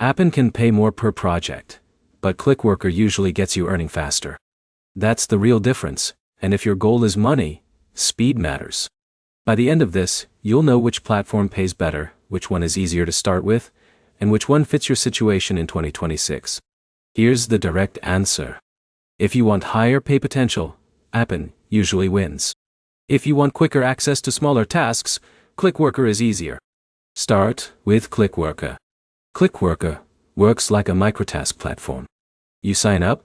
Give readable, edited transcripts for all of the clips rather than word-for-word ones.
Appen can pay more per project, but Clickworker usually gets you earning faster. That's the real difference, and if your goal is money, speed matters. By the end of this, you'll know which platform pays better, which one is easier to start with, and which one fits your situation in 2026. Here's the direct answer. If you want higher pay potential, Appen usually wins. If you want quicker access to smaller tasks, Clickworker is easier. Start with Clickworker. Clickworker works like a microtask platform. You sign up,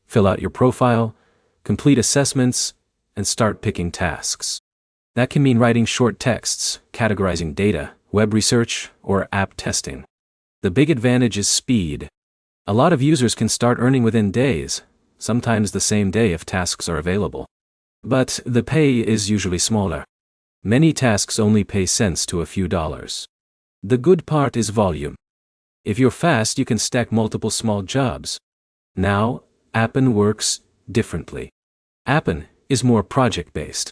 fill out your profile, complete assessments, and start picking tasks. That can mean writing short texts, categorizing data, web research, or app testing. The big advantage is speed. A lot of users can start earning within days, sometimes the same day if tasks are available. But the pay is usually smaller. Many tasks only pay cents to a few dollars. The good part is volume. If you're fast, you can stack multiple small jobs. Now, Appen works differently. Appen is more project-based.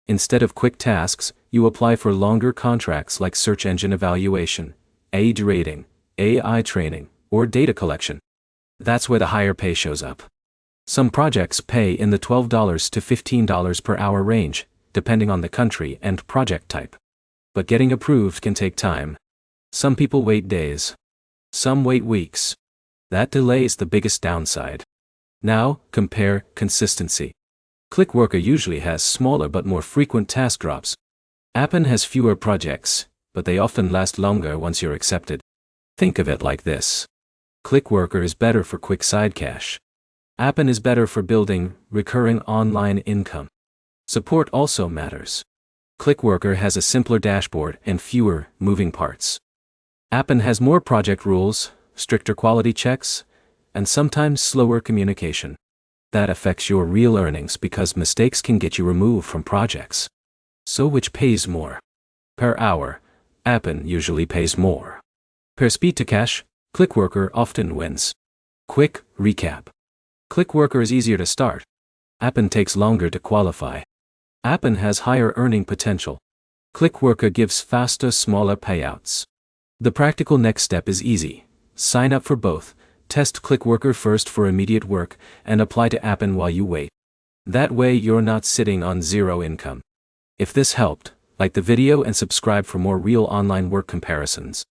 Instead of quick tasks, you apply for longer contracts like search engine evaluation, age rating, AI training, or data collection. That's where the higher pay shows up. Some projects pay in the $12 to $15 per hour range, depending on the country and project type. But getting approved can take time. Some people wait days. Some wait weeks. That delay is the biggest downside. Now, compare consistency. Clickworker usually has smaller but more frequent task drops. Appen has fewer projects, but they often last longer once you're accepted. Think of it like this. Clickworker is better for quick side cash. Appen is better for building recurring online income. Support also matters. Clickworker has a simpler dashboard and fewer moving parts. Appen has more project rules, stricter quality checks, and sometimes slower communication. That affects your real earnings because mistakes can get you removed from projects. So which pays more? Per hour, Appen usually pays more. Per speed to cash, Clickworker often wins. Quick recap. Clickworker is easier to start. Appen takes longer to qualify. Appen has higher earning potential. Clickworker gives faster, smaller payouts. The practical next step is easy. Sign up for both, test Clickworker first for immediate work, and apply to Appen while you wait. That way you're not sitting on zero income. If this helped, like the video and subscribe for more real online work comparisons.